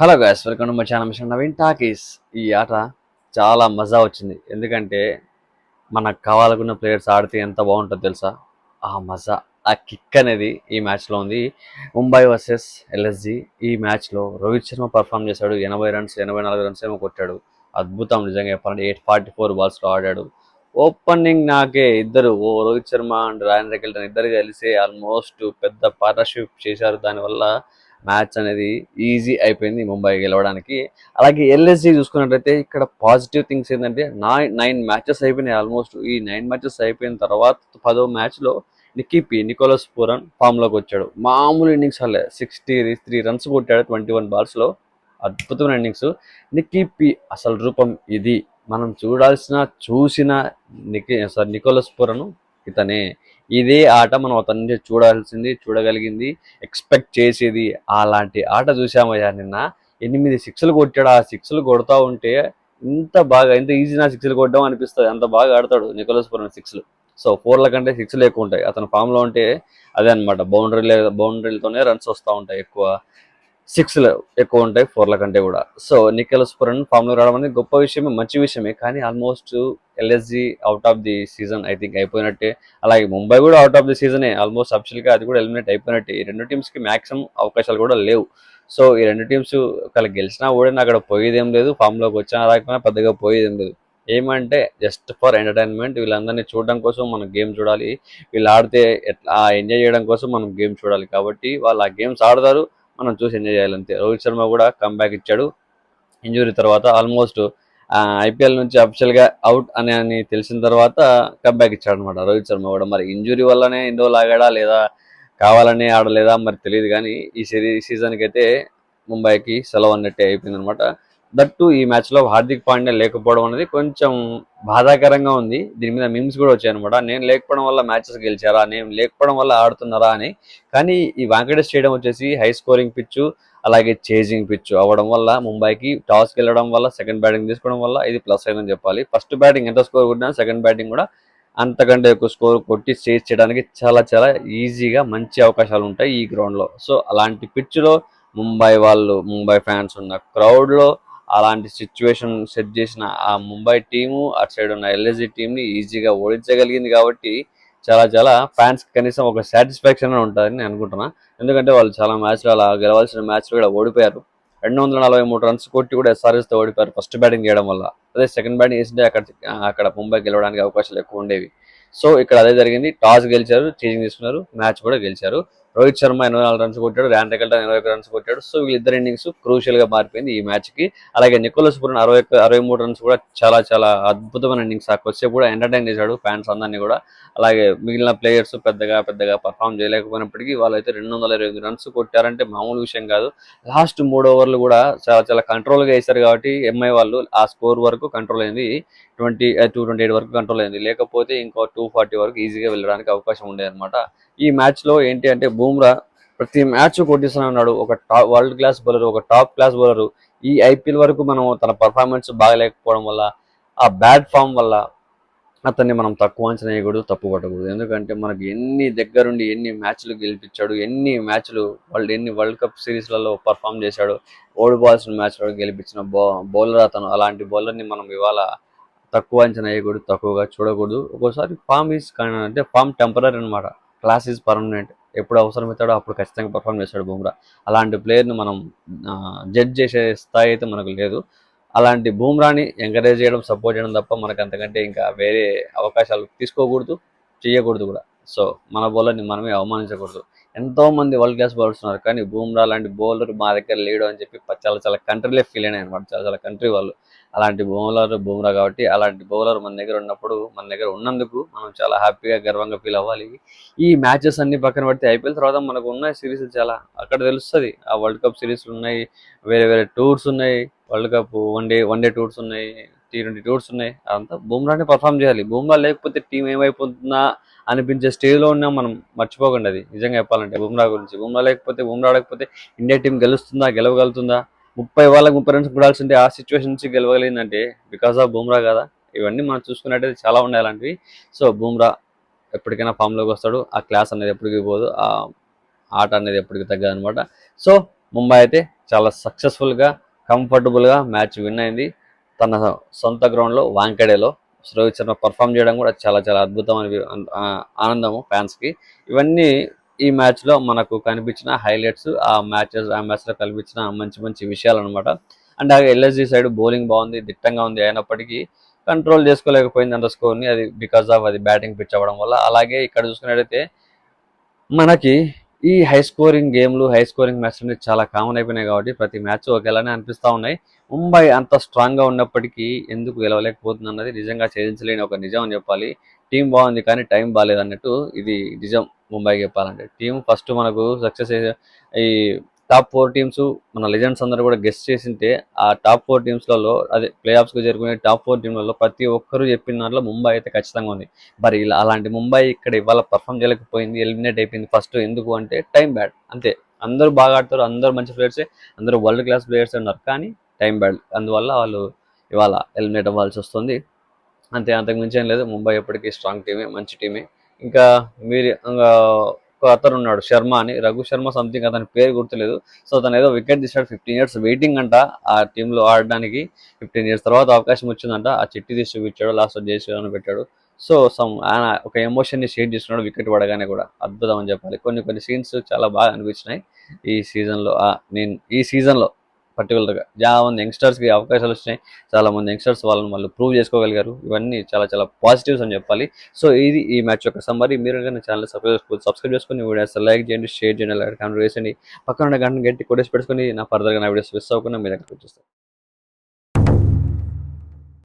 Hello guys, welcome to my channel mister Naveen talkies. ఈ ఆట చాలా మజా వచ్చింది. ఎందుకంటే మనకు కావాలనుకున్న ప్లేయర్స్ ఆడితే ఎంత బాగుంటుందో తెలుసా? ఆ మజా, ఆ కిక్ అనేది ఈ మ్యాచ్లో ఉంది. Mumbai versus LSG. ఈ మ్యాచ్లో రోహిత్ శర్మ పర్ఫామ్ చేశాడు. 80 రన్స్ 84 రన్స్ ఏమో కొట్టాడు. అద్భుతం నిజంగా చెప్పాలంటే. 844 బాల్స్లో ఆడాడు. ఓపెనింగ్ నాకే ఇద్దరు, Rohit Sharma and Ryan Rickelton ఇద్దరు కలిసి ఆల్మోస్ట్ పెద్ద పార్ట్నర్షిప్ చేశారు. దానివల్ల మ్యాచ్ అనేది ఈజీ అయిపోయింది ముంబై గెలవడానికి. అలాగే ఎల్ఎస్జి చూసుకున్నట్లయితే ఇక్కడ పాజిటివ్ థింగ్స్ ఏంటంటే 9 మ్యాచెస్ అయిపోయినాయి. ఆల్మోస్ట్ ఈ 9 మ్యాచెస్ అయిపోయిన తర్వాత 10వ మ్యాచ్లో నికోలస్ పూరన్ ఫామ్లోకి వచ్చాడు. మామూలు ఇన్నింగ్స్ అల్లే 63 రన్స్ కొట్టాడు 21 బాల్స్లో. అద్భుతమైన ఇన్నింగ్స్. నిక్కీ అసలు రూపం ఇది. మనం చూసిన నికోలస్ పూరన్ ఇతనే. ఇదే ఆట మనం అతని నుంచి చూడగలిగింది, ఎక్స్పెక్ట్ చేసేది. అలాంటి ఆట చూసామయ్యా నిన్న. 8 సిక్స్లు కొట్టాడు. ఆ సిక్స్లు కొడతా ఉంటే ఇంత ఈజీనా సిక్స్లు కొట్టడం అనిపిస్తుంది. అంత బాగా ఆడతాడు నికోలస్ పూరన్ సిక్స్లు. సో 4ల కంటే సిక్స్లు ఎక్కువ ఉంటాయి అతను ఫామ్లో ఉంటే. అదే అనమాట, బౌండరీలతోనే రన్స్ వస్తూ ఉంటాయి ఎక్కువ. సిక్స్లు ఎక్కువ ఉంటాయి 4ల కంటే కూడా. సో నికోలస్ పూరన్ ఫామ్లో రావడం అనేది గొప్ప విషయమే, మంచి విషయమే. కానీ almost LSG out of the season I think అయిపోయినట్టే. అలాగే ముంబై కూడా అవుట్ ఆఫ్ ది సీజనే. ఆల్మోస్ట్ అఫిషియల్గా అది కూడా ఎలిమినేట్ అయిపోయినట్టే. ఈ రెండు టీమ్స్కి మ్యాక్సిమం అవకాశాలు కూడా లేవు. సో ఈ రెండు టీమ్స్ ఒకవేళ గెలిచినా ఓడినా అక్కడ పోయేదేం లేదు. ఫామ్లోకి వచ్చినా రాకపోయినా పెద్దగా పోయేదేం లేదు. ఏమంటే జస్ట్ ఫర్ ఎంటర్టైన్మెంట్, వీళ్ళందరినీ చూడడం కోసం మనం గేమ్ చూడాలి. వీళ్ళు ఆడితే ఎట్లా ఎంజాయ్ చేయడం కోసం మనం గేమ్ చూడాలి. కాబట్టి వాళ్ళు ఆ గేమ్స్ ఆడతారు, మనం చూసి ఎంజాయ్ చేయాలంతే. రోహిత్ శర్మ కూడా కంబ్యాక్ ఇచ్చాడు ఇంజురీ తర్వాత. ఆల్మోస్ట్ ఐపీఎల్ నుంచి అఫిషియల్గా అవుట్ అని తెలిసిన తర్వాత కంబ్యాక్ ఇచ్చాడు అనమాట రోహిత్ శర్మ కూడా. మరి ఇంజురీ వల్లనే ఎన్నో లాగాడా లేదా కావాలని ఆడలేదా మరి తెలియదు. కానీ ఈ సీజన్కి అయితే ముంబైకి సెలవు అన్నట్టే అయిపోయింది అనమాట. దట్టు ఈ మ్యాచ్లో హార్దిక్ పాండ్యా లేకపోవడం అనేది కొంచెం బాధాకరంగా ఉంది. దీని మీద మీమ్స్ కూడా వచ్చాయన్నమాట. నేను లేకపోవడం వల్ల మ్యాచెస్ గెలిచారా, నేను లేకపోవడం వల్ల ఆడుతున్నారా అని. కానీ ఈ వాంకడే స్టేడియం వచ్చేసి హై స్కోరింగ్ పిచ్చు, అలాగే చేజింగ్ పిచ్ అవ్వడం వల్ల ముంబైకి టాస్ గెలవడం వల్ల సెకండ్ బ్యాటింగ్ తీసుకోవడం వల్ల ఇది ప్లస్ అయిందని చెప్పాలి. ఫస్ట్ బ్యాటింగ్ ఎంత స్కోర్ కొట్టినా సెకండ్ బ్యాటింగ్ కూడా అంతకంటే ఎక్కువ స్కోర్ కొట్టి చేజ్ చేయడానికి చాలా చాలా ఈజీగా మంచి అవకాశాలు ఉంటాయి ఈ గ్రౌండ్లో. సో అలాంటి పిచ్లో ముంబై ఫ్యాన్స్ ఉన్న క్రౌడ్లో అలాంటి సిచ్యువేషన్ సెట్ చేసిన ఆ ముంబై టీము అటు సైడ్ ఉన్న ఎల్ఎస్జి టీంని ఈజీగా ఓడించగలిగింది. కాబట్టి చాలా చాలా ఫ్యాన్స్ కనీసం ఒక సాటిస్ఫాక్షన్ ఉంటుందని నేను అనుకుంటున్నా. ఎందుకంటే వాళ్ళు చాలా మ్యాచ్లు అలా గెలవాల్సిన మ్యాచ్లు కూడా ఓడిపోయారు. 243 రన్స్ కొట్టి కూడా ఎస్ఆర్ఎస్తో ఓడిపోయారు ఫస్ట్ బ్యాటింగ్ చేయడం వల్ల. అదే సెకండ్ బ్యాటింగ్ వేసింటే అక్కడ ముంబై గెలవడానికి అవకాశాలు ఎక్కువ ఉండేవి. సో ఇక్కడ అదే జరిగింది. టాస్ గెలిచారు, చేజింగ్ తీసుకున్నారు, మ్యాచ్ కూడా గెలిచారు. రోహిత్ శర్మ 84 రన్స్ కొట్టాడు, ర్యాన్ రెకల్టన్ 21 రన్స్ కొట్టాడు. సో వీళ్ళిద్దరు ఇన్నింగ్స్ క్రూషియల్ గా మారిపోయింది ఈ మ్యాచ్ కి. అలాగే నికోలస్ పూరన్ 63 రన్స్ కూడా చాలా చాలా అద్భుతమైన ఇన్నింగ్స్. ఆ కొద్దిసేపు కూడా ఎంటర్టైన్ చేశాడు ఫ్యాన్స్ అందరినీ కూడా. అలాగే మిగిలిన ప్లేయర్స్ పెద్దగా పర్ఫామ్ చేయలేకపోయినప్పటికీ వాళ్ళైతే 228 రన్స్ కొట్టారంటే మామూలు విషయం కాదు. లాస్ట్ 3 ఓవర్లు కూడా చాలా చాలా కంట్రోల్గా వేశారు. కాబట్టి ఎంఐ వాళ్ళు ఆ స్కోర్ వరకు కంట్రోల్ అయింది. 228 వరకు కంట్రోల్ అయింది. లేకపోతే ఇంకో 240 వరకు ఈజీగా వెళ్ళడానికి అవకాశం ఉండేది అనమాట. ఈ మ్యాచ్లో ఏంటి అంటే బూమ్రా ప్రతి మ్యాచ్ కొట్టిస్తూనే ఉన్నాడు. ఒక వరల్డ్ క్లాస్ బౌలర్, ఒక టాప్ క్లాస్ బౌలర్. ఈ ఐపీఎల్ వరకు మనం తన పర్ఫార్మెన్స్ బాగలేకపోవడం వల్ల, ఆ బ్యాడ్ ఫామ్ వల్ల అతన్ని మనం తక్కువ అంచనా వేయకూడదు, తప్పు పట్టకూడదు. ఎందుకంటే మనకి దగ్గరుండి ఎన్ని మ్యాచ్లు గెలిపించాడు, ఎన్ని వరల్డ్ కప్ సిరీస్లలో పర్ఫామ్ చేశాడు, ఓడిపోవాల్సిన మ్యాచ్లో గెలిపించిన బౌలర్ అతను. అలాంటి బౌలర్ని మనం ఇవాళ తక్కువ అంచనా వేయకూడదు, తక్కువగా చూడకూడదు. ఒక్కోసారి ఫామ్ టెంపరీ అనమాట, క్లాస్ ఈజ్ పర్మనెంట్. ఎప్పుడు అవసరమవుతాడో అప్పుడు ఖచ్చితంగా పర్ఫామ్ చేస్తాడు బుమ్రా. అలాంటి ప్లేయర్ను మనం జడ్జ్ చేసే స్థాయి అయితే మనకు లేదు. అలాంటి బూమ్రాని ఎంకరేజ్ చేయడం, సపోర్ట్ చేయడం తప్ప మనకు అంతకంటే ఇంకా వేరే అవకాశాలు తీసుకోకూడదు, చేయకూడదు కూడా. సో మన బౌలర్ని మనమే అవమానించకూడదు. ఎంతో మంది వరల్డ్ క్లాస్ బౌలర్స్ ఉన్నారు, కానీ బూమ్రా లాంటి బౌలర్ మా దగ్గర లేడు అని చెప్పి చాలా చాలా కంట్రీలే ఫీల్ అయినాయి అనమాట, చాలా చాలా కంట్రీ వాళ్ళు. అలాంటి బూమ్రా కాబట్టి అలాంటి బౌలర్ మన దగ్గర ఉన్నప్పుడు, మన దగ్గర ఉన్నందుకు మనం చాలా హ్యాపీగా గర్వంగా ఫీల్ అవ్వాలి. ఈ మ్యాచెస్ అన్ని పక్కన పెడితే ఐపీఎల్ తర్వాత మనకు ఉన్నాయి సిరీస్ చాలా. అక్కడ తెలుస్తుంది ఆ వరల్డ్ కప్ సిరీస్లు ఉన్నాయి, వేరే వేరే టూర్స్ ఉన్నాయి, world cup one day tours ఉన్నాయి, T20 టూర్స్ ఉన్నాయి. అదంతా బూమ్రానే పర్ఫామ్ చేయాలి. బూమ్రా లేకపోతే టీం ఏమైపోతుందా అనిపించే స్టేజ్లో ఉన్నాం మనం. మర్చిపోకండి అది నిజంగా చెప్పాలంటే బూమ్రా గురించి. బూమ్రా ఆడకపోతే ఇండియా టీం గెలవగలుగుతుందా? 30 రన్స్ కొడాల్సింటే ఆ సిచ్యువేషన్ నుంచి గెలవగలిగిందంటే బికాస్ ఆఫ్ బూమ్రా కదా. ఇవన్నీ మనం చూసుకున్నట్టయితే చాలా ఉన్నాయి అలాంటివి. సో బూమ్రా ఎప్పటికైనా ఫామ్లోకి వస్తాడు. ఆ క్లాస్ అనేది ఎప్పటికీ పోదు, ఆ ఆట అనేది ఎప్పటికీ తగ్గదు అనమాట. సో ముంబై అయితే చాలా సక్సెస్ఫుల్గా కంఫర్టబుల్గా మ్యాచ్ విన్ అయింది తన సొంత గ్రౌండ్లో వాంకడేలో. రోహిత్ శర్మ పర్ఫామ్ చేయడం కూడా చాలా చాలా అద్భుతమైన ఆనందము ఫ్యాన్స్కి. ఇవన్నీ ఈ మ్యాచ్లో మనకు కనిపించిన హైలైట్స్, ఆ మ్యాచ్లో కనిపించిన మంచి మంచి విషయాలు అనమాట. అండ్ అలాగే ఎల్ఎస్జి సైడ్ బౌలింగ్ బాగుంది, దిట్టంగా ఉంది, అయినప్పటికీ కంట్రోల్ చేసుకోలేకపోయింది అంత స్కోర్ని. అది బికాస్ ఆఫ్ అది బ్యాటింగ్ పిచ్ అవ్వడం వల్ల. అలాగే ఇక్కడ చూసుకున్నట్టయితే మనకి ఈ హై స్కోరింగ్ గేమ్లు, హై స్కోరింగ్ మ్యాచ్లు అనేది చాలా కామన్ అయిపోయినాయి కాబట్టి ప్రతి మ్యాచ్ ఒకేలానే అనిపిస్తూ ఉన్నాయి. ముంబై అంత స్ట్రాంగ్గా ఉన్నప్పటికీ ఎందుకు గెలవలేకపోతుంది అన్నది నిజంగా ఛేదించలేని ఒక నిజం అని చెప్పాలి. టీం బాగుంది కానీ టైం బాగాలేదు అన్నట్టు ఇది నిజం. ముంబైకి చెప్పాలంటే టీం ఫస్ట్ మనకు సక్సెస్ ఈ టాప్ 4 టీమ్స్ మన లెజెండ్స్ అందరూ కూడా గెస్ట్ చేసింటే ఆ టాప్ 4 టీమ్స్లలో అదే ప్లే ఆఫ్స్కి చేరుకునే టాప్ 4 టీంలలో ప్రతి ఒక్కరూ చెప్పిన దాంట్లో ముంబై అయితే ఖచ్చితంగా ఉంది. మరి ఇలా అలాంటి ముంబై ఇక్కడ ఇవాళ పర్ఫామ్ చేయలేకపోయింది, ఎలిమినేట్ అయిపోయింది ఫస్ట్. ఎందుకు అంటే టైం బ్యాడ్ అంతే. అందరూ బాగా ఆడతారు, అందరూ మంచి ప్లేయర్సే, అందరూ వరల్డ్ క్లాస్ ప్లేయర్స్ ఉన్నారు, కానీ టైం బ్యాడ్ అందువల్ల వాళ్ళు ఇవాళ ఎలిమినేట్ అవ్వాల్సి వస్తుంది అంతే. అంతకు మించి ఏం లేదు. ముంబై ఎప్పటికీ స్ట్రాంగ్ టీమే, మంచి టీమే. ఇంకా మీరు ఒక అతను ఉన్నాడు శర్మ అని, రఘు శర్మ సంథింగ్, అతని పేరు గుర్తులేదు. సో తను ఏదో వికెట్ తీసాడు, 15 years వెయిటింగ్ అంట ఆ టీంలో ఆడడానికి. 15 years తర్వాత అవకాశం వచ్చిందంట. ఆ చిట్టి తీసి చూపించాడు, లాస్ట్ జయశ్రీరామ్ పెట్టాడు. సో ఆయన ఒక ఎమోషన్ని షేర్ చేస్తున్నాడు వికెట్ పడగానే కూడా. అద్భుతం అని చెప్పాలి. కొన్ని కొన్ని సీన్స్ చాలా బాగా అనిపించినాయి ఈ సీజన్లో. నేను ఈ సీజన్లో పర్టికులర్గా చాలా మంది యంగ్స్టర్స్కి అవకాశాలు వచ్చినాయి, చాలా మంది యంగ్స్టర్స్ వాళ్ళని వాళ్ళు ప్రూవ్ చేసుకోగలిగారు. ఇవన్నీ చాలా చాలా పాజిటివ్స్ అని చెప్పాలి. సో ఇది ఈ మ్యాచ్ యొక్క సమ్మరీ. మీరు కానీ ఛానల్ సబ్స్క్రైబ్ చేసుకుని వీడియోస్ లైక్ చేయండి, షేర్ చేయండి, అలాగే కామెంట్ చేయండి. పక్కన ఉన్న గంటను గట్టి కొట్టేసి పెట్టుకుని నా ఫర్దర్గా నా వీడియోస్ మిస్ అవ్వకుండా మీరు ఎక్కడ వచ్చేస్తారు.